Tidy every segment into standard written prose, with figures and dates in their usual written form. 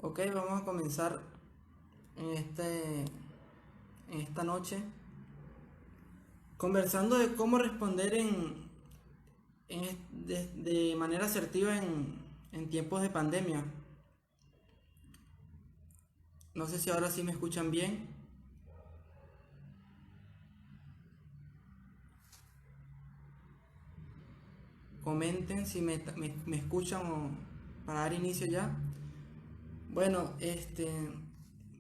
Ok, vamos a comenzar en en esta noche conversando de cómo responder de manera asertiva en tiempos de pandemia. No sé si ahora sí me escuchan bien. Comenten si me escuchan o para dar inicio ya. Bueno,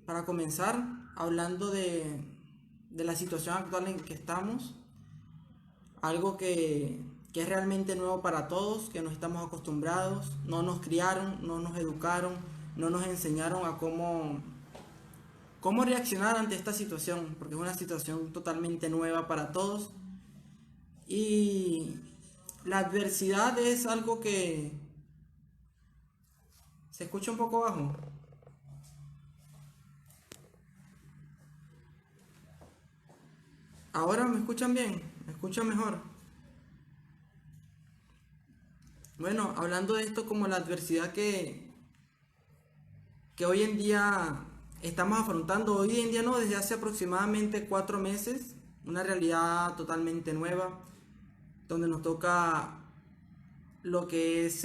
para comenzar, hablando de la situación actual en que estamos, algo que es realmente nuevo para todos, que no estamos acostumbrados, no nos criaron, no nos educaron, no nos enseñaron a cómo reaccionar ante esta situación, porque es una situación totalmente nueva para todos. Y la adversidad es algo que se escucha un poco bajo. Ahora me escuchan bien, me escuchan mejor. Bueno, hablando de esto como la adversidad que hoy en día estamos afrontando, hoy en día no, desde hace aproximadamente 4 meses, una realidad totalmente nueva, donde nos toca lo que es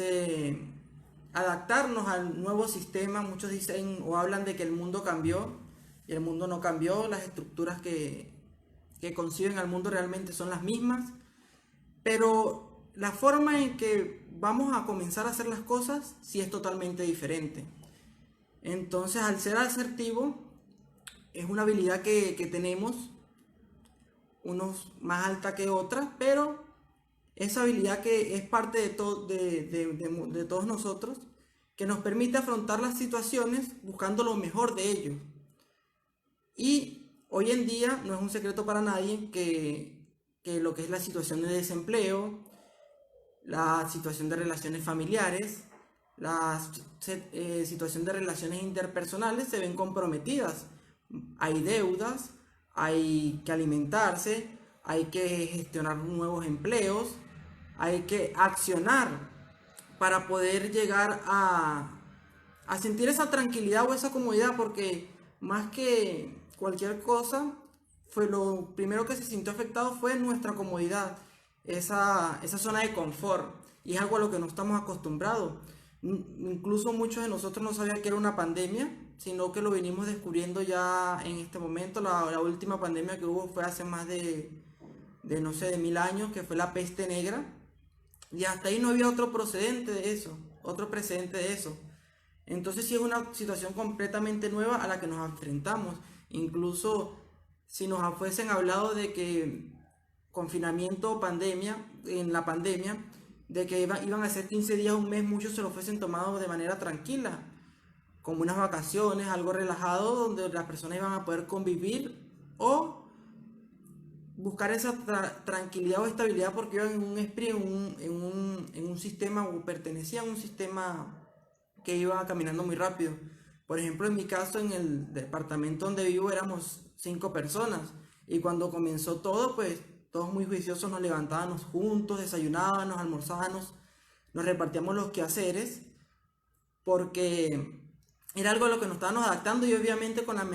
adaptarnos al nuevo sistema. Muchos dicen o hablan de que el mundo cambió y el mundo no cambió, las estructuras que conciben al mundo realmente son las mismas, pero la forma en que vamos a comenzar a hacer las cosas sí es totalmente diferente. Entonces, al ser asertivo, es una habilidad que tenemos, unos más alta que otras, pero esa habilidad que es parte de todos nosotros, que nos permite afrontar las situaciones buscando lo mejor de ellos. Y hoy en día no es un secreto para nadie que lo que es la situación de desempleo, la situación de relaciones familiares, la situación de relaciones interpersonales se ven comprometidas. Hay deudas, hay que alimentarse, hay que gestionar nuevos empleos, hay que accionar para poder llegar a sentir esa tranquilidad o esa comodidad, porque más que cualquier cosa, fue lo primero que se sintió afectado fue nuestra comodidad, esa zona de confort, y es algo a lo que no estamos acostumbrados. Incluso muchos de nosotros no sabían que era una pandemia, sino que lo venimos descubriendo ya en este momento. La última pandemia que hubo fue hace más de no sé, de 1000 años, que fue la peste negra, y hasta ahí no había otro procedente de eso, otro precedente de eso. Entonces sí es una situación completamente nueva a la que nos enfrentamos. Incluso si nos fuesen hablado de que confinamiento o pandemia, en la pandemia, de que iban a ser 15 días, un mes, muchos se lo fuesen tomado de manera tranquila, como unas vacaciones, algo relajado, donde las personas iban a poder convivir o buscar esa tranquilidad o estabilidad porque iban en un esprit, en un sistema o pertenecían a un sistema que iba caminando muy rápido. Por ejemplo, en mi caso, en el departamento donde vivo éramos 5 personas y cuando comenzó todo, pues todos muy juiciosos nos levantábamos juntos, desayunábamos, almorzábamos, nos repartíamos los quehaceres porque era algo a lo que nos estábamos adaptando y obviamente con la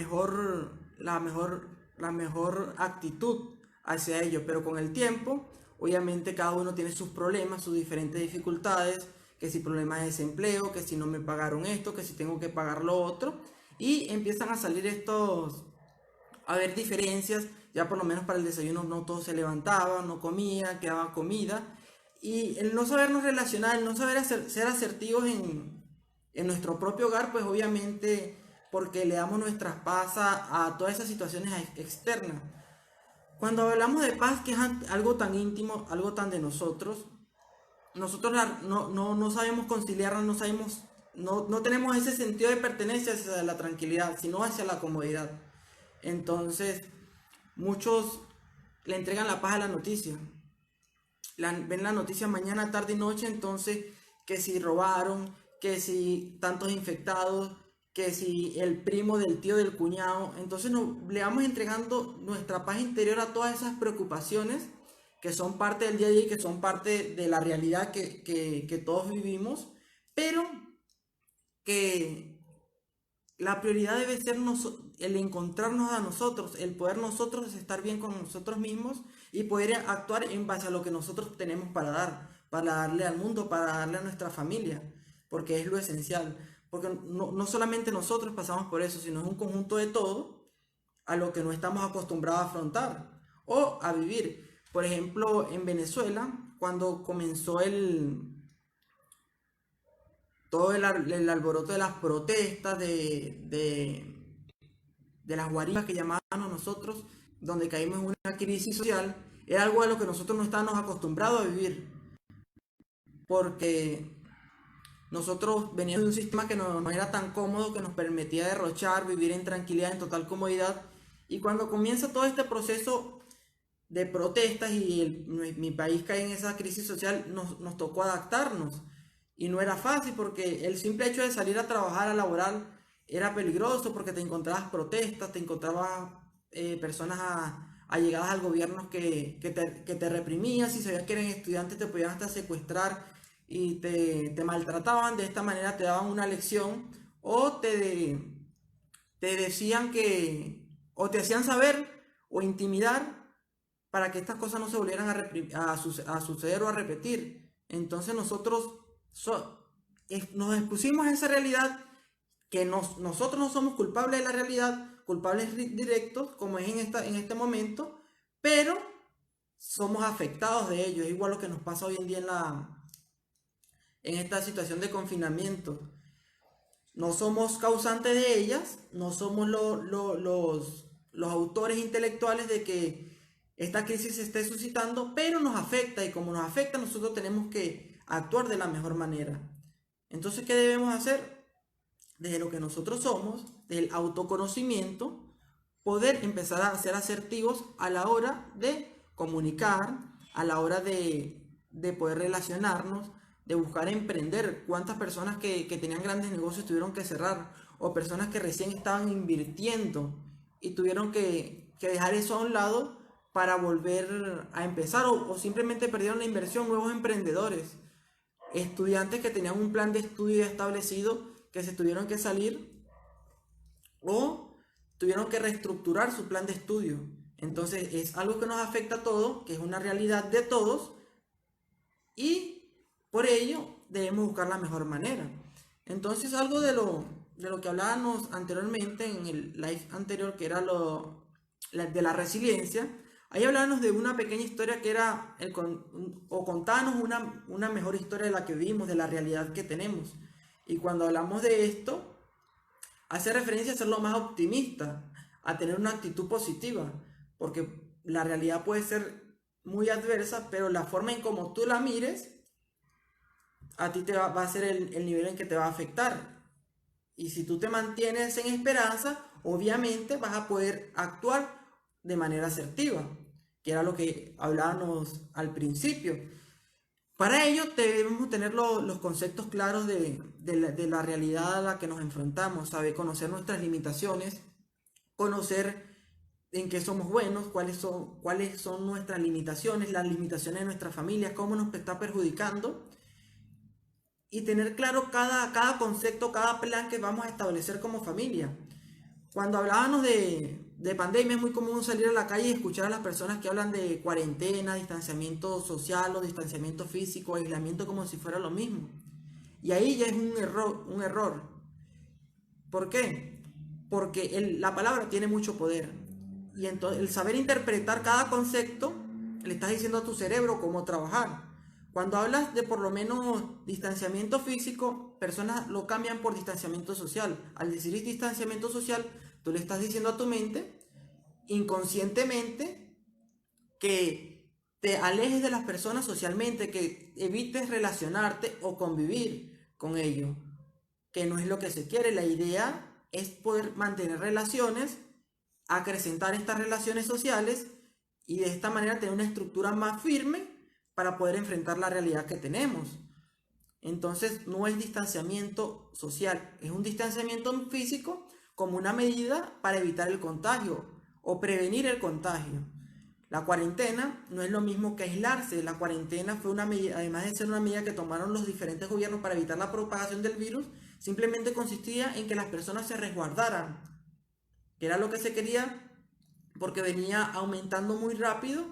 mejor actitud hacia ello, pero con el tiempo, obviamente cada uno tiene sus problemas, sus diferentes dificultades, que si problemas de desempleo, que si no me pagaron esto, que si tengo que pagar lo otro, y empiezan a salir a haber diferencias, ya por lo menos para el desayuno no todos se levantaban, no comían, quedaba comida, y el no sabernos relacionar, el no saber ser asertivos en nuestro propio hogar, pues obviamente porque le damos nuestras pasas a todas esas situaciones externas. Cuando hablamos de paz, que es algo tan íntimo, algo tan de nosotros, nosotros no sabemos conciliarnos, no tenemos ese sentido de pertenencia hacia la tranquilidad, sino hacia la comodidad. Entonces, muchos le entregan la paz a la noticia. Ven la noticia mañana, tarde y noche, entonces que si robaron, que si tantos infectados, que si el primo del tío del cuñado, entonces le vamos entregando nuestra paz interior a todas esas preocupaciones que son parte del día a día y que son parte de la realidad que todos vivimos, pero que la prioridad debe ser el encontrarnos a nosotros, el poder nosotros estar bien con nosotros mismos y poder actuar en base a lo que nosotros tenemos para dar, para darle al mundo, para darle a nuestra familia, porque es lo esencial. Porque no solamente nosotros pasamos por eso, sino es un conjunto de todo a lo que no estamos acostumbrados a afrontar o a vivir. Por ejemplo, en Venezuela, cuando comenzó todo el alboroto de las protestas, de las guarimbas que llamábamos nosotros, donde caímos en una crisis social, era algo a lo que nosotros no estábamos acostumbrados a vivir, porque nosotros veníamos de un sistema que no era tan cómodo, que nos permitía derrochar, vivir en tranquilidad, en total comodidad, y cuando comienza todo este proceso de protestas y mi país cae en esa crisis social, nos tocó adaptarnos. Y no era fácil porque el simple hecho de salir a trabajar, a laborar, era peligroso porque te encontrabas protestas, te encontrabas personas allegadas al gobierno que te reprimían, si sabías que eran estudiantes te podían hasta secuestrar y te maltrataban, de esta manera te daban una lección o te decían o te hacían saber o intimidar para que estas cosas no se volvieran a suceder o a repetir. Entonces nosotros nos expusimos a esa realidad que nosotros no somos culpables de la realidad, culpables directos, como es en este momento, pero somos afectados de ello. Es igual lo que nos pasa hoy en día en esta situación de confinamiento. No somos causantes de ellas, no somos los autores intelectuales de que esta crisis se esté suscitando, pero nos afecta y como nos afecta nosotros tenemos que actuar de la mejor manera. Entonces, ¿qué debemos hacer? Desde lo que nosotros somos, del autoconocimiento, poder empezar a ser asertivos a la hora de comunicar, a la hora de poder relacionarnos, de buscar emprender. ¿Cuántas personas que tenían grandes negocios tuvieron que cerrar? O personas que recién estaban invirtiendo y tuvieron que dejar eso a un lado para volver a empezar o simplemente perdieron la inversión. Nuevos emprendedores, estudiantes que tenían un plan de estudio establecido que se tuvieron que salir o tuvieron que reestructurar su plan de estudio. Entonces es algo que nos afecta a todos, que es una realidad de todos y por ello debemos buscar la mejor manera. Entonces algo de lo que hablábamos anteriormente en el live anterior, que era de la resiliencia, ahí hablábamos de una pequeña historia que era, o contábamos una mejor historia de la que vivimos, de la realidad que tenemos. Y cuando hablamos de esto, hace referencia a ser lo más optimista, a tener una actitud positiva, porque la realidad puede ser muy adversa, pero la forma en como tú la mires, a ti va a ser el nivel en que te va a afectar. Y si tú te mantienes en esperanza, obviamente vas a poder actuar de manera asertiva, que era lo que hablábamos al principio. Para ello debemos tener los conceptos claros de la realidad a la que nos enfrentamos, saber conocer nuestras limitaciones, conocer en qué somos buenos, cuáles son nuestras limitaciones, las limitaciones de nuestra familia, cómo nos está perjudicando y tener claro cada concepto, cada plan que vamos a establecer como familia. Cuando hablábamos de pandemia es muy común salir a la calle y escuchar a las personas que hablan de cuarentena, distanciamiento social o distanciamiento físico, aislamiento como si fuera lo mismo. Y ahí ya es un error. ¿Por qué? Porque la palabra tiene mucho poder. Y entonces el saber interpretar cada concepto, le estás diciendo a tu cerebro cómo trabajar. Cuando hablas de por lo menos distanciamiento físico, personas lo cambian por distanciamiento social. Al decir distanciamiento social, tú le estás diciendo a tu mente, inconscientemente, que te alejes de las personas socialmente, que evites relacionarte o convivir con ellos, que no es lo que se quiere. La idea es poder mantener relaciones, acrecentar estas relaciones sociales y de esta manera tener una estructura más firme para poder enfrentar la realidad que tenemos. Entonces no es distanciamiento social, es un distanciamiento físico como una medida para evitar el contagio o prevenir el contagio. La cuarentena no es lo mismo que aislarse. La cuarentena fue una medida, además de ser una medida que tomaron los diferentes gobiernos para evitar la propagación del virus, simplemente consistía en que las personas se resguardaran, que era lo que se quería porque venía aumentando muy rápido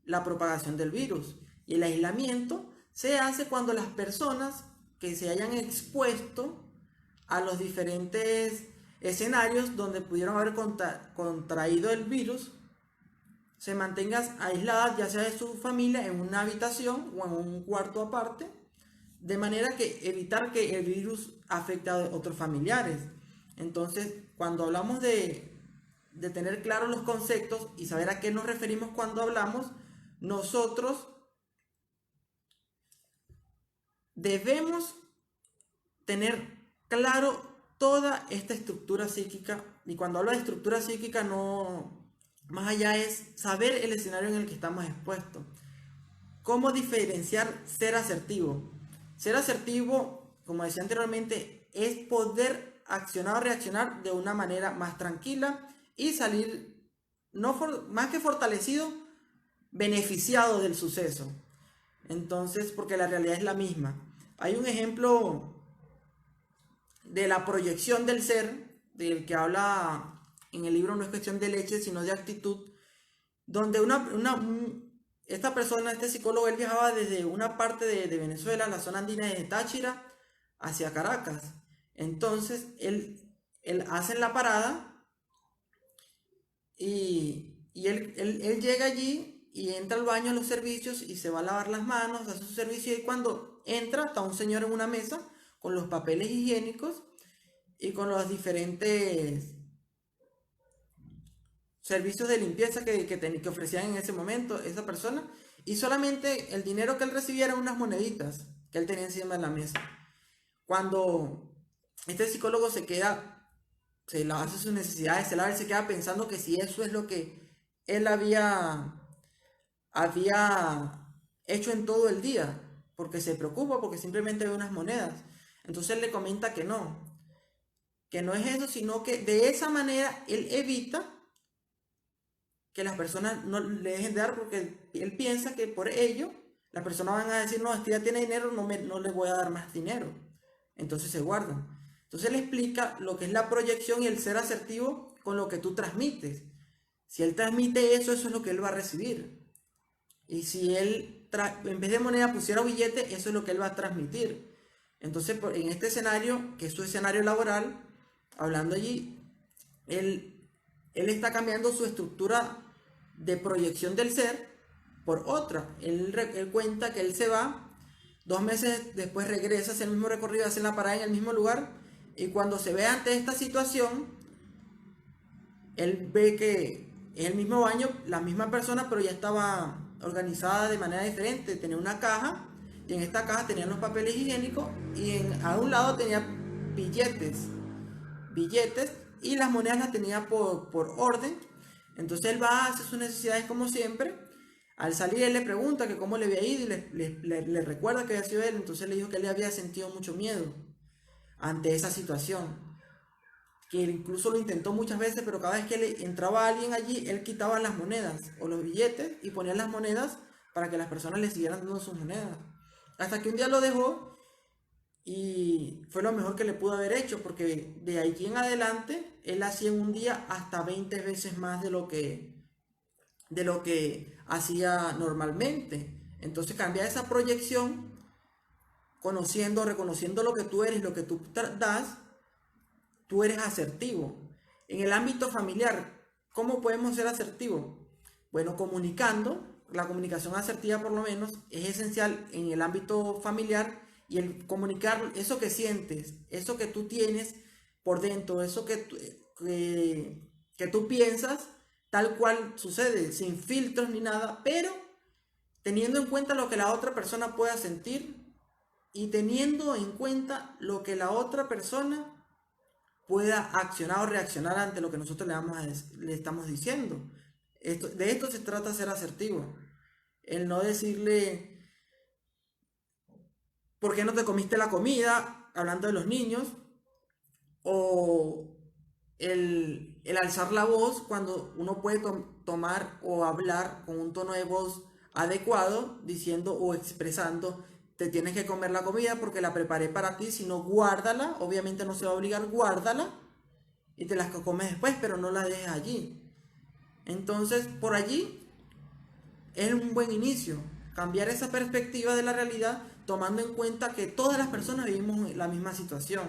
la propagación del virus. Y el aislamiento se hace cuando las personas que se hayan expuesto a los diferentes escenarios donde pudieron haber contraído el virus se mantengan aisladas, ya sea de su familia, en una habitación o en un cuarto aparte, de manera que evitar que el virus afecte a otros familiares. Entonces, cuando hablamos de tener claros los conceptos y saber a qué nos referimos cuando hablamos, nosotros debemos tener claro toda esta estructura psíquica. Y cuando hablo de estructura psíquica, no, más allá es saber el escenario en el que estamos expuestos. ¿Cómo diferenciar ser asertivo? Ser asertivo, como decía anteriormente, es poder accionar o reaccionar de una manera más tranquila y salir, no más que fortalecido, beneficiado del suceso. Entonces, porque la realidad es la misma. Hay un ejemplo de la proyección del ser, del que habla en el libro No es cuestión de leche, sino de actitud, donde esta persona, este psicólogo, él viajaba desde una parte de Venezuela, la zona andina de Táchira, hacia Caracas. Entonces, él hace la parada y él llega allí y entra al baño a los servicios y se va a lavar las manos, hace su servicio y cuando entra está un señor en una mesa con los papeles higiénicos y con los diferentes servicios de limpieza que ofrecían en ese momento esa persona y solamente el dinero que él recibía eran unas moneditas que él tenía encima de la mesa. Cuando este psicólogo se hace sus necesidades, él se queda pensando que si eso es lo que él había hecho en todo el día, porque se preocupa, porque simplemente ve unas monedas. Entonces él le comenta que no es eso, sino que de esa manera él evita que las personas no le dejen de dar porque él piensa que por ello las personas van a decir, no, este ya tiene dinero, no le voy a dar más dinero. Entonces se guardan. Entonces él explica lo que es la proyección y el ser asertivo con lo que tú transmites. Si él transmite eso, eso es lo que él va a recibir. Y si él en vez de moneda pusiera billete, eso es lo que él va a transmitir. Entonces en este escenario, que es su escenario laboral, hablando allí, él está cambiando su estructura de proyección del ser por otra. Él cuenta que él se va, 2 meses después regresa, hace el mismo recorrido, hace la parada en el mismo lugar, y cuando se ve ante esta situación, él ve que es el mismo baño, la misma persona, pero ya estaba organizada de manera diferente. Tenía una caja, y en esta caja tenían los papeles higiénicos, y a un lado tenía billetes, y las monedas las tenía por orden. Entonces él va a hacer sus necesidades como siempre. Al salir él le pregunta que cómo le había ido y le recuerda que había sido él. Entonces le dijo que él había sentido mucho miedo ante esa situación, que incluso lo intentó muchas veces, pero cada vez que le entraba alguien allí, él quitaba las monedas o los billetes y ponía las monedas para que las personas le siguieran dando sus monedas. Hasta que un día lo dejó y fue lo mejor que le pudo haber hecho, porque de allí en adelante él hacía en un día hasta 20 veces más de lo que hacía normalmente. Entonces cambia esa proyección, reconociendo lo que tú eres, lo que tú das, tú eres asertivo. En el ámbito familiar, ¿cómo podemos ser asertivos? Bueno, comunicando, la comunicación asertiva por lo menos es esencial en el ámbito familiar y el comunicar eso que sientes, eso que tú tienes por dentro, eso que tú piensas, tal cual sucede, sin filtros ni nada, pero teniendo en cuenta lo que la otra persona pueda sentir y teniendo en cuenta lo que la otra persona pueda accionar o reaccionar ante lo que nosotros le estamos diciendo. De esto se trata ser asertivo. El no decirle, ¿por qué no te comiste la comida? Hablando de los niños. O el el alzar la voz cuando uno puede tomar o hablar con un tono de voz adecuado, diciendo o expresando, te tienes que comer la comida porque la preparé para ti, si no guárdala, obviamente no se va a obligar, guárdala y te las comes después, pero no la dejes allí. Entonces, por allí es un buen inicio, cambiar esa perspectiva de la realidad tomando en cuenta que todas las personas vivimos la misma situación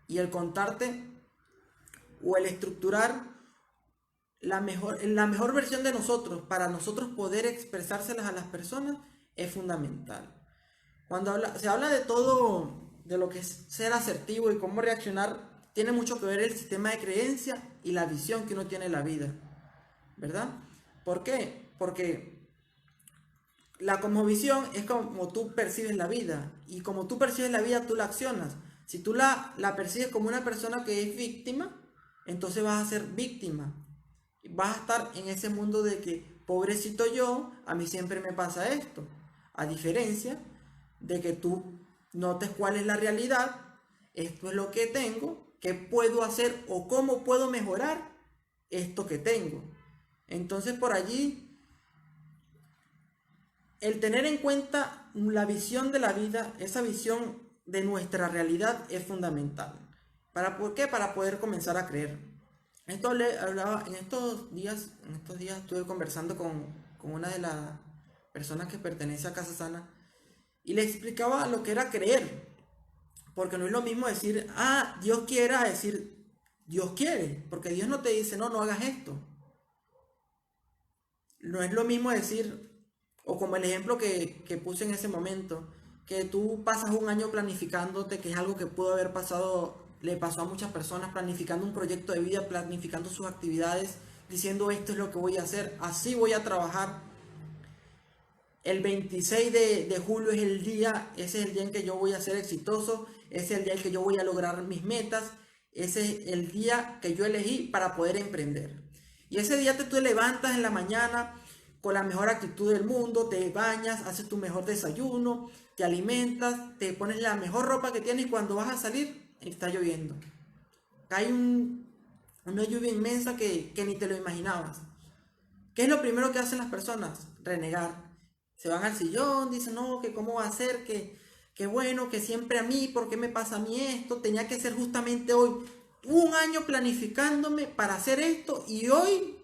y el contarte o el estructurar la mejor versión de nosotros para nosotros poder expresárselas a las personas es fundamental. Cuando se habla de todo, de lo que es ser asertivo y cómo reaccionar, tiene mucho que ver el sistema de creencia y la visión que uno tiene de la vida, ¿verdad? ¿Por qué? Porque la cosmovisión es como tú percibes la vida y como tú percibes la vida tú la accionas. Si tú la percibes como una persona que es víctima, entonces vas a ser víctima. Vas a estar en ese mundo de que, pobrecito yo, a mí siempre me pasa esto. A diferencia de que tú notes cuál es la realidad, esto es lo que tengo, qué puedo hacer o cómo puedo mejorar esto que tengo. Entonces por allí, el tener en cuenta la visión de la vida, esa visión de nuestra realidad es fundamental. ¿Por qué? Para poder comenzar a creer. Esto le hablaba en estos días estuve conversando con una de las personas que pertenece a Casa Sana y le explicaba lo que era creer. Porque no es lo mismo decir, Dios quiere, a decir, Dios quiere. Porque Dios no te dice, no hagas esto. No es lo mismo decir, o como el ejemplo que puse en ese momento, que tú pasas un año planificándote, que es algo que pudo haber pasado, le pasó a muchas personas, planificando un proyecto de vida, planificando sus actividades, diciendo esto es lo que voy a hacer, así voy a trabajar. El 26 de julio es el día, ese es el día en que yo voy a ser exitoso, ese es el día en que yo voy a lograr mis metas, ese es el día que yo elegí para poder emprender. Y ese día tú te levantas en la mañana con la mejor actitud del mundo, te bañas, haces tu mejor desayuno, te alimentas, te pones la mejor ropa que tienes y cuando vas a salir está lloviendo. Cae una lluvia inmensa que ni te lo imaginabas. ¿Qué es lo primero que hacen las personas? Renegar. Se van al sillón, dicen, no, que cómo va a ser, que bueno, que siempre a mí, ¿por qué me pasa a mí esto? Tenía que ser justamente hoy. Un año planificándome para hacer esto y hoy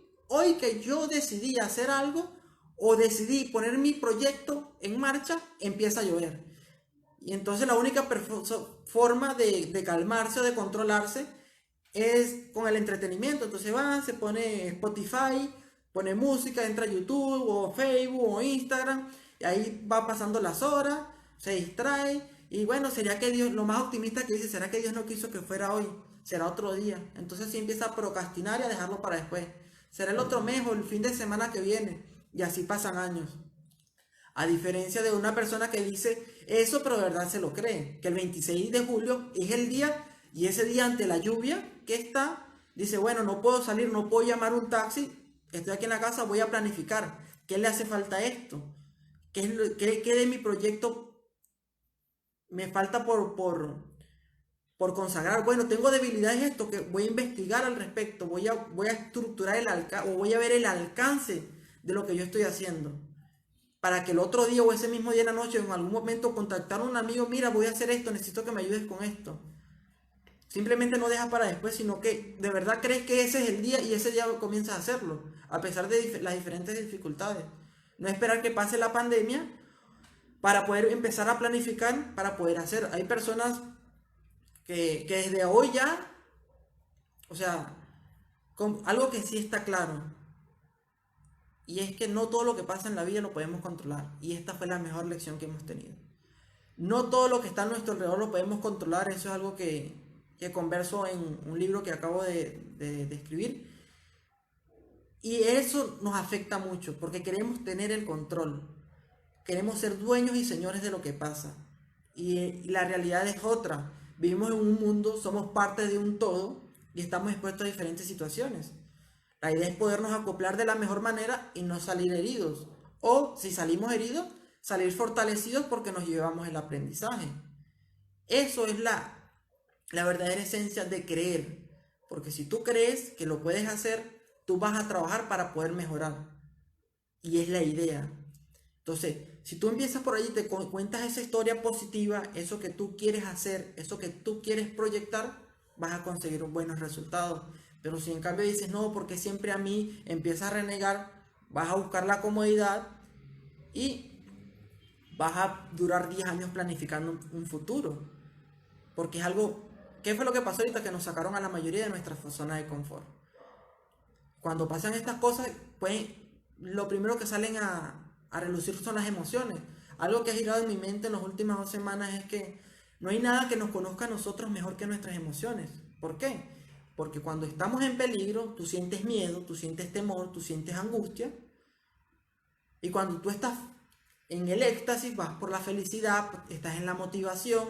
que yo decidí hacer algo o decidí poner mi proyecto en marcha, empieza a llover. Y entonces la única forma de calmarse o de controlarse es con el entretenimiento. Entonces va, se pone Spotify, pone música, entra a YouTube o Facebook o Instagram, y ahí va pasando las horas, se distrae, y bueno, sería que Dios, lo más optimista que dice, será que Dios no quiso que fuera hoy, será otro día. Entonces sí empieza a procrastinar y a dejarlo para después. Será el otro mes o el fin de semana que viene, y así pasan años. A diferencia de una persona que dice eso, pero de verdad se lo cree, que el 26 de julio es el día, y ese día ante la lluvia que está, dice, bueno, no puedo salir, no puedo llamar un taxi, estoy aquí en la casa, voy a planificar. ¿Qué le hace falta a esto? ¿Qué de mi proyecto me falta por consagrar? Bueno, tengo debilidades esto que voy a investigar al respecto, voy a estructurar o voy a ver el alcance de lo que yo estoy haciendo. Para que el otro día o ese mismo día en la noche, en algún momento, contactar a un amigo, mira, voy a hacer esto, necesito que me ayudes con esto. Simplemente no dejas para después, sino que de verdad crees que ese es el día y ese día comienzas a hacerlo, a pesar de las diferentes dificultades. No esperar que pase la pandemia para poder empezar a planificar, para poder hacer. Hay personas que desde hoy ya, o sea, algo que sí está claro, y es que no todo lo que pasa en la vida lo podemos controlar, y esta fue la mejor lección que hemos tenido. No todo lo que está a nuestro alrededor lo podemos controlar, eso es algo que converso en un libro que acabo de escribir. Y eso nos afecta mucho porque queremos tener el control. Queremos ser dueños y señores de lo que pasa. Y la realidad es otra. Vivimos en un mundo, somos parte de un todo y estamos expuestos a diferentes situaciones. La idea es podernos acoplar de la mejor manera y no salir heridos. O si salimos heridos, salir fortalecidos porque nos llevamos el aprendizaje. Eso es la verdadera esencia de creer. Porque si tú crees que lo puedes hacer, tú vas a trabajar para poder mejorar. Y es la idea. Entonces, si tú empiezas por allí, te cuentas esa historia positiva, eso que tú quieres hacer, eso que tú quieres proyectar, vas a conseguir buenos resultados. Pero si en cambio dices, no, porque siempre a mí empiezas a renegar, vas a buscar la comodidad y vas a durar 10 años planificando un futuro. Porque es algo, ¿qué fue lo que pasó ahorita? Que nos sacaron a la mayoría de nuestra zona de confort. Cuando pasan estas cosas, pues lo primero que salen a relucir son las emociones. Algo que ha girado en mi mente en las últimas 2 semanas es que no hay nada que nos conozca a nosotros mejor que nuestras emociones. ¿Por qué? Porque cuando estamos en peligro, tú sientes miedo, tú sientes temor, tú sientes angustia. Y cuando tú estás en el éxtasis, vas por la felicidad, estás en la motivación.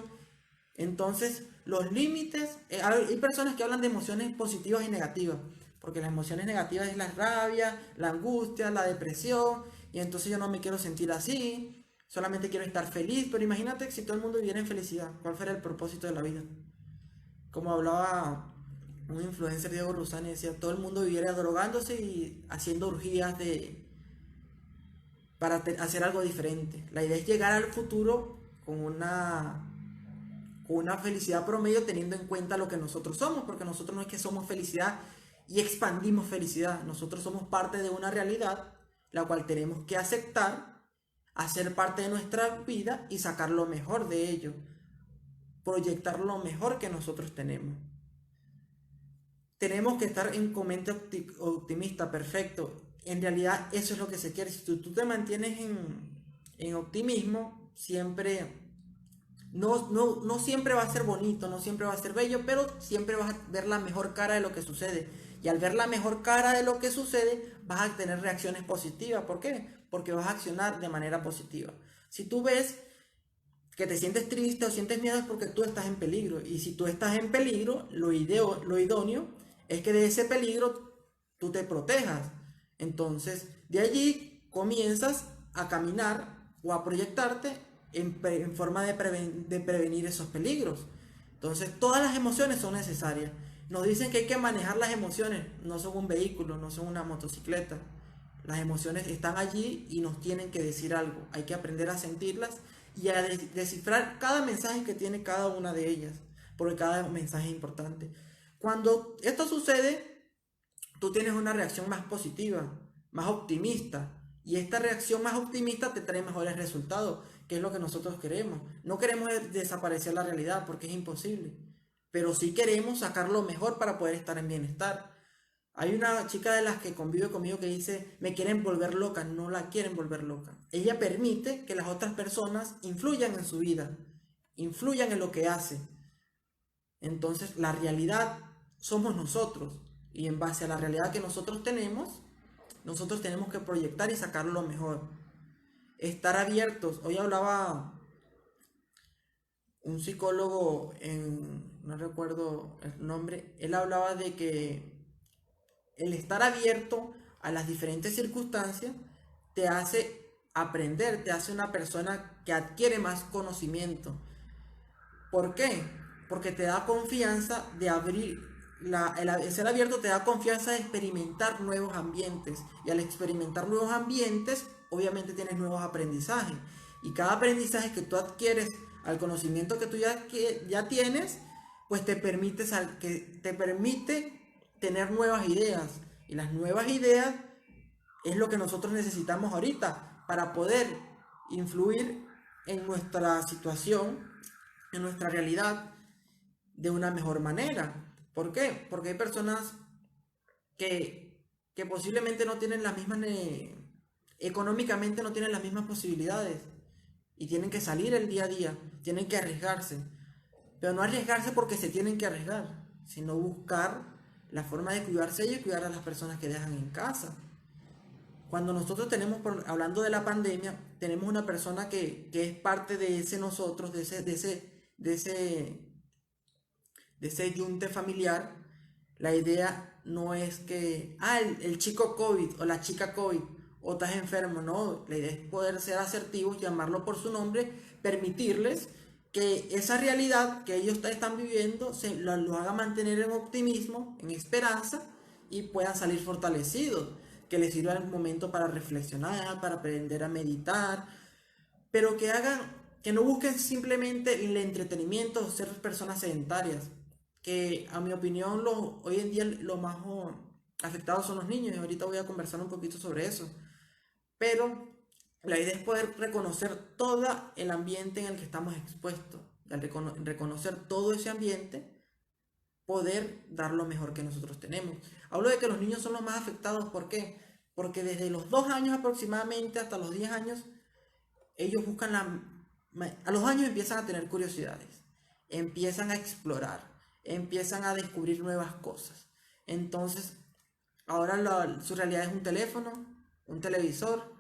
Entonces, los límites, hay personas que hablan de emociones positivas y negativas, porque las emociones negativas es la rabia, la angustia, la depresión, y entonces yo no me quiero sentir así, solamente quiero estar feliz, pero imagínate si todo el mundo viviera en felicidad, ¿cuál fuera el propósito de la vida? Como hablaba un influencer, Diego Rusani, decía, todo el mundo viviera drogándose y haciendo orgías para hacer algo diferente. La idea es llegar al futuro con una felicidad promedio teniendo en cuenta lo que nosotros somos, porque nosotros no es que somos felicidad y expandimos felicidad, nosotros somos parte de una realidad la cual tenemos que aceptar, hacer parte de nuestra vida y sacar lo mejor de ello, proyectar lo mejor que nosotros tenemos. Tenemos que estar en mente optimista, perfecto. En realidad eso es lo que se quiere. Si tú te mantienes en optimismo, siempre, no siempre va a ser bonito, no siempre va a ser bello, pero siempre vas a ver la mejor cara de lo que sucede. Y al ver la mejor cara de lo que sucede, vas a tener reacciones positivas. ¿Por qué? Porque vas a accionar de manera positiva. Si tú ves que te sientes triste o sientes miedo es porque tú estás en peligro. Y si tú estás en peligro, lo idóneo es que de ese peligro tú te protejas. Entonces, de allí comienzas a caminar o a proyectarte en forma de prevenir esos peligros. Entonces, todas las emociones son necesarias. Nos dicen que hay que manejar las emociones. No son un vehículo, no son una motocicleta. Las emociones están allí y nos tienen que decir algo. Hay que aprender a sentirlas y a descifrar cada mensaje que tiene cada una de ellas, porque cada mensaje es importante. Cuando esto sucede, tú tienes una reacción más positiva, más optimista, y esta reacción más optimista te trae mejores resultados, que es lo que nosotros queremos. No queremos desaparecer la realidad porque es imposible, pero sí queremos sacar lo mejor para poder estar en bienestar. Hay una chica de las que convive conmigo que dice, me quieren volver loca, no la quieren volver loca. Ella permite que las otras personas influyan en su vida, influyan en lo que hace. Entonces la realidad somos nosotros y en base a la realidad que nosotros tenemos que proyectar y sacar lo mejor. Estar abiertos. Hoy hablaba un psicólogo, no recuerdo el nombre, él hablaba de que el estar abierto a las diferentes circunstancias te hace aprender, te hace una persona que adquiere más conocimiento. ¿Por qué? Porque te da confianza de abrir, el ser abierto te da confianza de experimentar nuevos ambientes. Y al experimentar nuevos ambientes, obviamente tienes nuevos aprendizajes. Y cada aprendizaje que tú adquieres al conocimiento que tú ya tienes, pues te permite tener nuevas ideas. Y las nuevas ideas es lo que nosotros necesitamos ahorita para poder influir en nuestra situación, en nuestra realidad, de una mejor manera. ¿Por qué? Porque hay personas que posiblemente no tienen las mismas, económicamente no tienen las mismas posibilidades y tienen que salir el día a día, tienen que arriesgarse, pero no arriesgarse porque se tienen que arriesgar, sino buscar la forma de cuidarse ellos y cuidar a las personas que dejan en casa. Cuando nosotros hablando de la pandemia, tenemos una persona que es parte de ese nosotros, de ese yunte familiar. La idea no es que, el chico COVID o la chica COVID o estás enfermo, no. La idea es poder ser asertivos, llamarlo por su nombre, permitirles que esa realidad que ellos están viviendo los haga mantener en optimismo, en esperanza, y puedan salir fortalecidos, que les sirva el momento para reflexionar, para aprender a meditar, pero que no busquen simplemente el entretenimiento o ser personas sedentarias, que a mi opinión hoy en día los más afectados son los niños, y ahorita voy a conversar un poquito sobre eso. Pero la idea es poder reconocer todo el ambiente en el que estamos expuestos. Y al reconocer todo ese ambiente, poder dar lo mejor que nosotros tenemos. Hablo de que los niños son los más afectados. ¿Por qué? Porque desde los 2 años aproximadamente hasta los 10 años, ellos buscan a los años empiezan a tener curiosidades, empiezan a explorar, empiezan a descubrir nuevas cosas. Entonces, ahora su realidad es un teléfono, un televisor,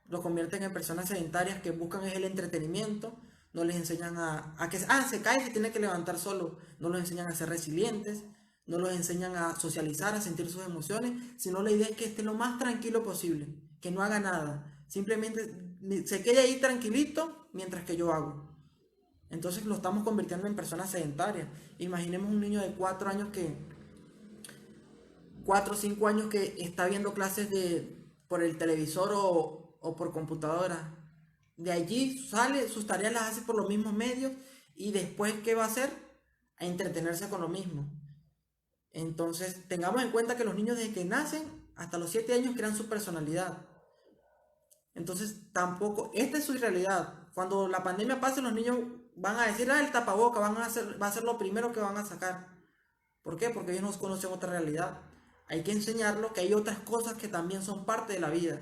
los convierten en personas sedentarias que buscan el entretenimiento, no les enseñan a que se cae, se tiene que levantar solo, no los enseñan a ser resilientes, no los enseñan a socializar, a sentir sus emociones, sino la idea es que esté lo más tranquilo posible, que no haga nada, simplemente se quede ahí tranquilito mientras que yo hago. Entonces lo estamos convirtiendo en personas sedentarias. Imaginemos un niño de 4 años 4 o 5 años que está viendo clases por el televisor o por computadora. De allí sale, sus tareas las hace por los mismos medios, y después, ¿qué va a hacer? A entretenerse con lo mismo. Entonces, tengamos en cuenta que los niños desde que nacen hasta los 7 años crean su personalidad. Entonces, tampoco, esta es su realidad. Cuando la pandemia pase, los niños van a decir, el tapaboca, va a ser lo primero que van a sacar. ¿Por qué? Porque ellos no conocen otra realidad. Hay que enseñarlos que hay otras cosas que también son parte de la vida.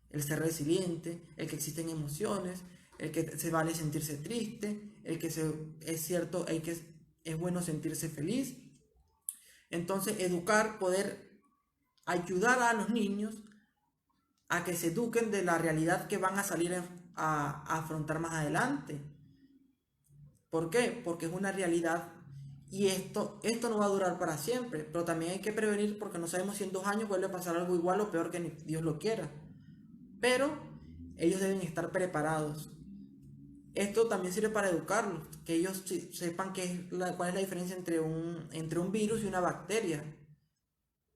El ser resiliente, el que existen emociones, el que se vale sentirse triste, es cierto, es bueno sentirse feliz. Entonces, educar, poder ayudar a los niños a que se eduquen de la realidad que van a salir a afrontar más adelante. ¿Por qué? Porque es una realidad, y esto no va a durar para siempre, pero también hay que prevenir, porque no sabemos si en 2 años vuelve a pasar algo igual o peor, que Dios lo quiera. Pero ellos deben estar preparados. Esto también sirve para educarlos, que ellos sepan cuál es la diferencia entre un virus y una bacteria,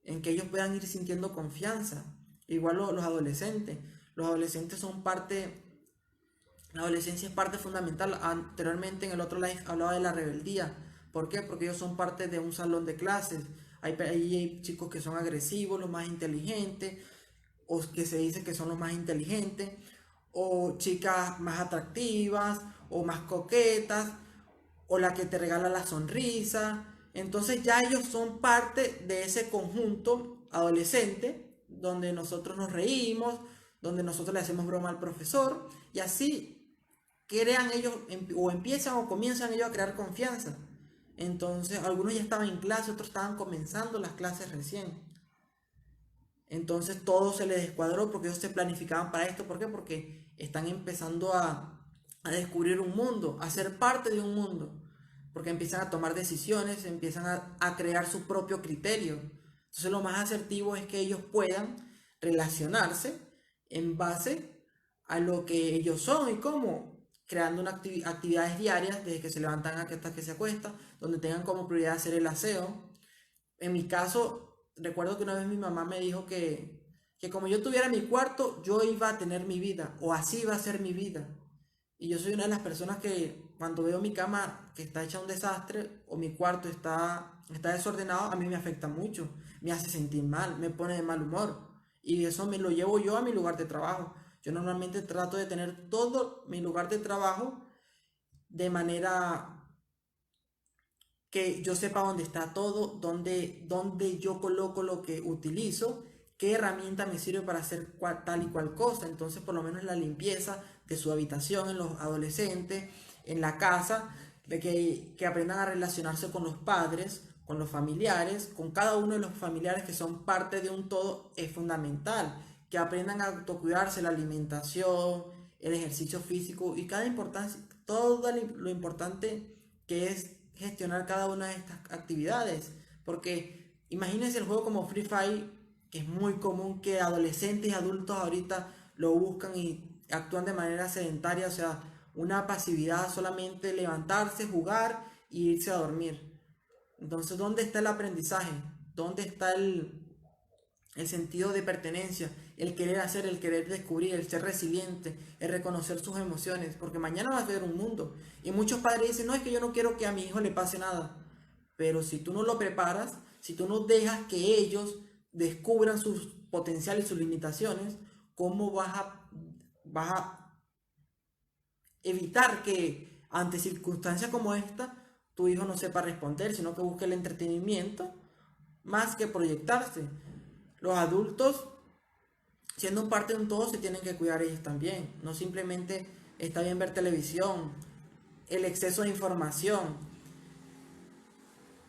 en que ellos puedan ir sintiendo confianza. Igual los adolescentes. Los adolescentes son parte, la adolescencia es parte fundamental. Anteriormente en el otro live hablaba de la rebeldía. ¿Por qué? Porque ellos son parte de un salón de clases. Hay chicos que son agresivos, los más inteligentes, o que se dice que son los más inteligentes, o chicas más atractivas, o más coquetas, o la que te regala la sonrisa. Entonces ya ellos son parte de ese conjunto adolescente, donde nosotros nos reímos, donde nosotros le hacemos broma al profesor, y así crean ellos, o empiezan o comienzan ellos a crear confianza. Entonces algunos ya estaban en clase, otros estaban comenzando las clases recién. Entonces todo se les descuadró porque ellos se planificaban para esto. ¿Por qué? Porque están empezando a descubrir un mundo, a ser parte de un mundo. Porque empiezan a tomar decisiones, empiezan a crear su propio criterio. Entonces lo más asertivo es que ellos puedan relacionarse en base a lo que ellos son y cómo, creando actividades diarias desde que se levantan hasta que se acuestan, donde tengan como prioridad hacer el aseo. En mi caso, recuerdo que una vez mi mamá me dijo que como yo tuviera mi cuarto, yo iba a tener mi vida, o así iba a ser mi vida. Y yo soy una de las personas que cuando veo mi cama que está hecha un desastre, o mi cuarto está desordenado, a mí me afecta mucho, me hace sentir mal, me pone de mal humor. Y eso me lo llevo yo a mi lugar de trabajo. Yo normalmente trato de tener todo mi lugar de trabajo de manera que yo sepa dónde está todo, dónde yo coloco lo que utilizo, qué herramienta me sirve para hacer tal y cual cosa. Entonces, por lo menos la limpieza de su habitación en los adolescentes, en la casa, de que aprendan a relacionarse con los padres, con los familiares, con cada uno de los familiares que son parte de un todo, es fundamental. Que aprendan a autocuidarse, la alimentación, el ejercicio físico y todo lo importante que es gestionar cada una de estas actividades. Porque imagínense el juego como Free Fire, que es muy común que adolescentes y adultos ahorita lo buscan y actúan de manera sedentaria. O sea, una pasividad, solamente levantarse, jugar y irse a dormir. Entonces, ¿dónde está el aprendizaje? ¿Dónde está el sentido de pertenencia? El querer hacer, el querer descubrir, el ser resiliente, el reconocer sus emociones, porque mañana vas a ver un mundo. Y muchos padres dicen, no, es que yo no quiero que a mi hijo le pase nada. Pero si tú no lo preparas, si tú no dejas que ellos descubran sus potenciales y sus limitaciones, ¿cómo vas a evitar que ante circunstancias como esta tu hijo no sepa responder, sino que busque el entretenimiento más que proyectarse? Los adultos, siendo parte de un todo, se tienen que cuidar ellos también. No simplemente está bien ver televisión, el exceso de información.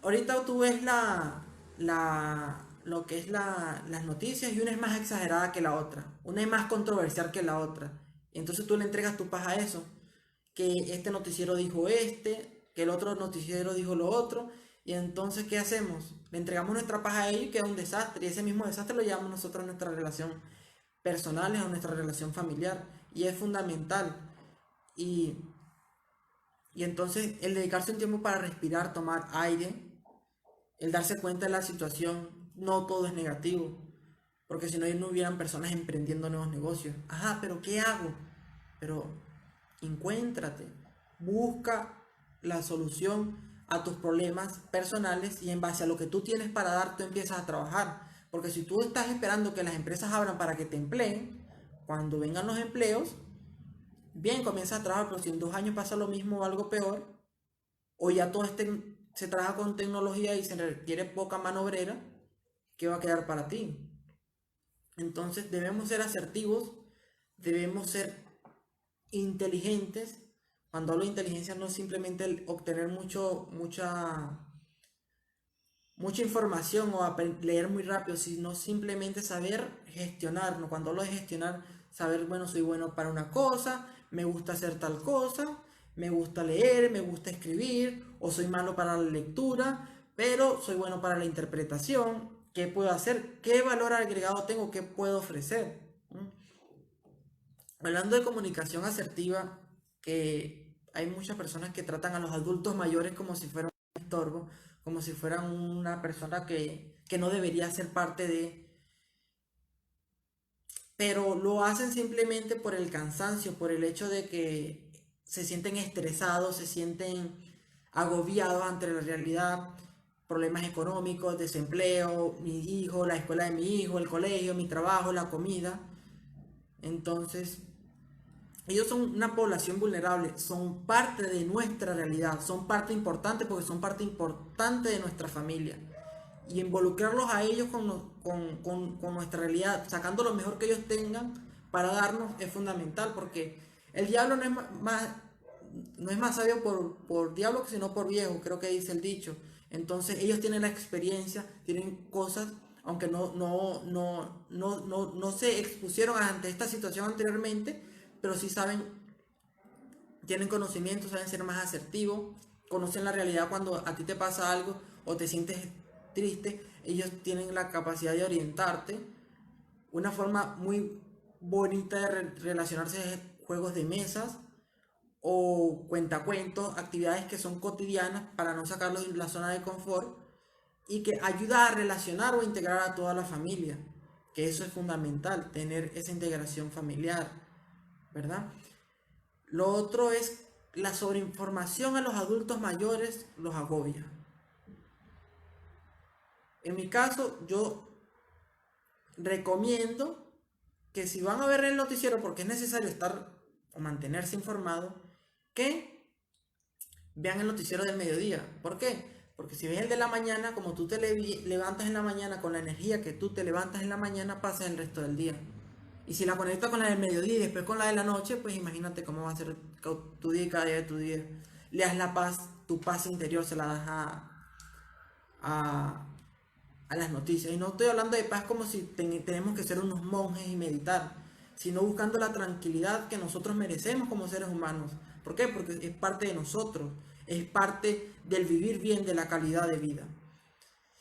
Ahorita tú ves lo que es las noticias y una es más exagerada que la otra, una es más controversial que la otra. Y entonces tú le entregas tu paz a eso, que este noticiero dijo que el otro noticiero dijo lo otro, y entonces ¿qué hacemos? Le entregamos nuestra paz a ellos y queda un desastre, y ese mismo desastre lo llevamos nosotros a nuestra relación personal, a nuestra relación familiar, y es fundamental. Y, y entonces el dedicarse un tiempo para respirar, tomar aire, el darse cuenta de la situación, no todo es negativo, porque si no, no hubieran personas emprendiendo nuevos negocios. Ajá, pero ¿qué hago? Pero encuéntrate, busca la solución a tus problemas personales y en base a lo que tú tienes para dar, tú empiezas a trabajar. Porque si tú estás esperando que las empresas abran para que te empleen, cuando vengan los empleos, bien, comienzas a trabajar, pero si en 2 años pasa lo mismo o algo peor, o ya todo se trabaja con tecnología y se requiere poca mano obrera, ¿qué va a quedar para ti? Entonces debemos ser asertivos, debemos ser inteligentes. Cuando hablo de inteligencia no es simplemente el obtener mucha información o leer muy rápido, sino simplemente saber gestionar, ¿no? Cuando hablo de gestionar, saber, bueno, soy bueno para una cosa, me gusta hacer tal cosa, me gusta leer, me gusta escribir, o soy malo para la lectura, pero soy bueno para la interpretación. ¿Qué puedo hacer? ¿Qué valor agregado tengo? ¿Qué puedo ofrecer? ¿Mm? Hablando de comunicación asertiva, que hay muchas personas que tratan a los adultos mayores como si fueran un estorbo, como si fueran una persona que no debería ser parte de, pero lo hacen simplemente por el cansancio, por el hecho de que se sienten estresados, se sienten agobiados ante la realidad, problemas económicos, desempleo, mi hijo, la escuela de mi hijo, el colegio, mi trabajo, la comida. Entonces, ellos son una población vulnerable, son parte de nuestra realidad, son parte importante porque son parte importante de nuestra familia. Y involucrarlos a ellos con nuestra realidad, sacando lo mejor que ellos tengan para darnos, es fundamental, porque el diablo no es más sabio por diablo sino por viejo, creo que dice el dicho. Entonces ellos tienen la experiencia, tienen cosas, aunque no se expusieron ante esta situación anteriormente, pero sí saben, tienen conocimiento, saben ser más asertivos, conocen la realidad cuando a ti te pasa algo o te sientes triste, ellos tienen la capacidad de orientarte. Una forma muy bonita de relacionarse es juegos de mesas o cuentacuentos, actividades que son cotidianas para no sacarlos de la zona de confort y que ayuda a relacionar o integrar a toda la familia, que eso es fundamental, tener esa integración familiar, ¿verdad? Lo otro es la sobreinformación a los adultos mayores los agobia. En mi caso, yo recomiendo que si van a ver el noticiero, porque es necesario estar o mantenerse informado, que vean el noticiero del mediodía. ¿Por qué? Porque si ves el de la mañana, como tú te levantas en la mañana con la energía que tú te levantas en la mañana, pasas el resto del día. Y si la conectas con la del mediodía y después con la de la noche, pues imagínate cómo va a ser tu día y cada día de tu día. Le das la paz, tu paz interior se la das a, a las noticias. Y no estoy hablando de paz como si tenemos que ser unos monjes y meditar, sino buscando la tranquilidad que nosotros merecemos como seres humanos. ¿Por qué? Porque es parte de nosotros, es parte del vivir bien, de la calidad de vida.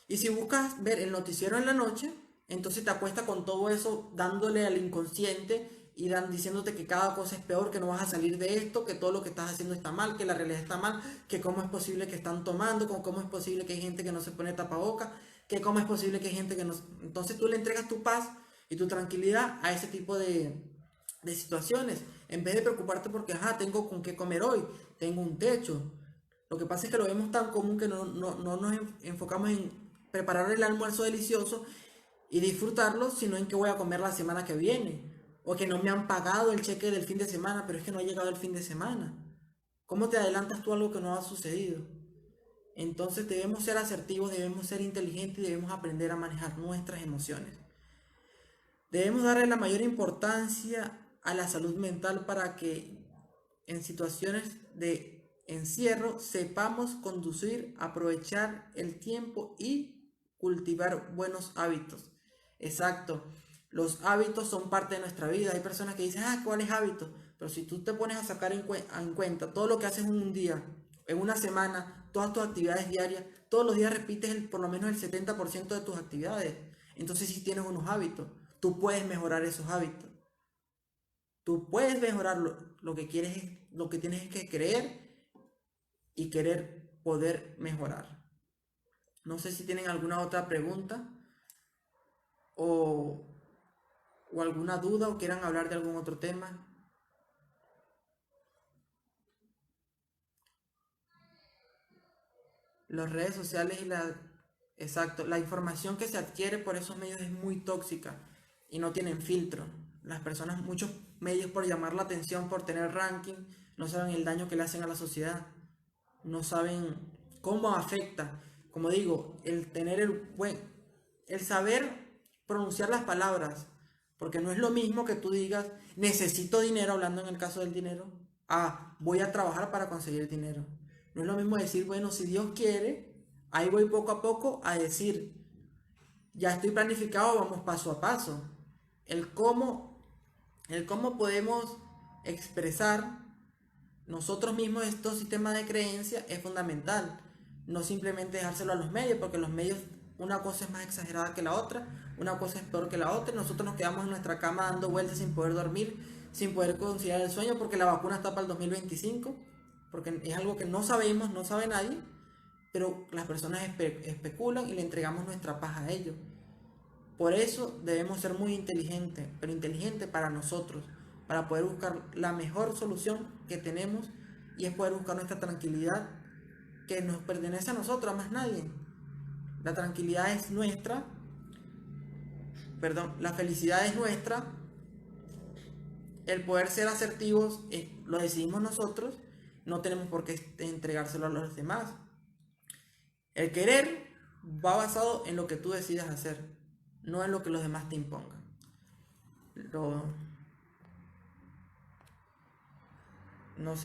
Y si buscas ver el noticiero en la noche, entonces te acuestas con todo eso dándole al inconsciente irán diciéndote que cada cosa es peor, que no vas a salir de esto, que todo lo que estás haciendo está mal, que la realidad está mal, que cómo es posible que están tomando, cómo es posible que hay gente que no se pone tapabocas, que cómo es posible que hay gente que no... Entonces tú le entregas tu paz y tu tranquilidad a ese tipo de situaciones, en vez de preocuparte porque, ajá, tengo con qué comer hoy, tengo un techo. Lo que pasa es que lo vemos tan común que no nos enfocamos en preparar el almuerzo delicioso y disfrutarlo, sino en qué voy a comer la semana que viene. O que no me han pagado el cheque del fin de semana, pero es que no ha llegado el fin de semana. ¿Cómo te adelantas tú a algo que no ha sucedido? Entonces debemos ser asertivos, debemos ser inteligentes y debemos aprender a manejar nuestras emociones. Debemos darle la mayor importancia a la salud mental para que en situaciones de encierro sepamos conducir, aprovechar el tiempo y cultivar buenos hábitos. Exacto. Los hábitos son parte de nuestra vida. Hay personas que dicen, ¿cuáles hábitos? Pero si tú te pones a sacar en cuenta todo lo que haces en un día, en una semana, todas tus actividades diarias, todos los días repites por lo menos el 70% de tus actividades. Entonces si tienes unos hábitos, tú puedes mejorar esos hábitos. Tú puedes mejorar lo que quieres, lo que tienes es que creer y querer poder mejorar. No sé si tienen alguna otra pregunta o alguna duda o quieran hablar de algún otro tema. Las redes sociales y exacto, la información que se adquiere por esos medios es muy tóxica y no tienen filtro. Las personas, muchos medios por llamar la atención, por tener ranking, no saben el daño que le hacen a la sociedad, no saben cómo afecta. Como digo, el tener el saber pronunciar las palabras, porque no es lo mismo que tú digas necesito dinero, hablando en el caso del dinero, voy a trabajar para conseguir dinero. No es lo mismo decir, bueno, si Dios quiere, ahí voy poco a poco, a decir, ya estoy planificado, vamos paso a paso. El cómo, el cómo podemos expresar nosotros mismos estos sistemas de creencia es fundamental. No simplemente dejárselo a los medios, porque los medios, una cosa es más exagerada que la otra, una cosa es peor que la otra, y nosotros nos quedamos en nuestra cama dando vueltas sin poder dormir, sin poder conciliar el sueño, porque la vacuna está para el 2025, porque es algo que no sabemos, no sabe nadie, pero las personas especulan y le entregamos nuestra paz a ellos. Por eso debemos ser muy inteligentes, pero inteligentes para nosotros, para poder buscar la mejor solución que tenemos, y es poder buscar nuestra tranquilidad que nos pertenece a nosotros, a más nadie. La tranquilidad es nuestra, perdón, la felicidad es nuestra, el poder ser asertivos lo decidimos nosotros, no tenemos por qué entregárselo a los demás. El querer va basado en lo que tú decidas hacer, no en lo que los demás te impongan. No sé.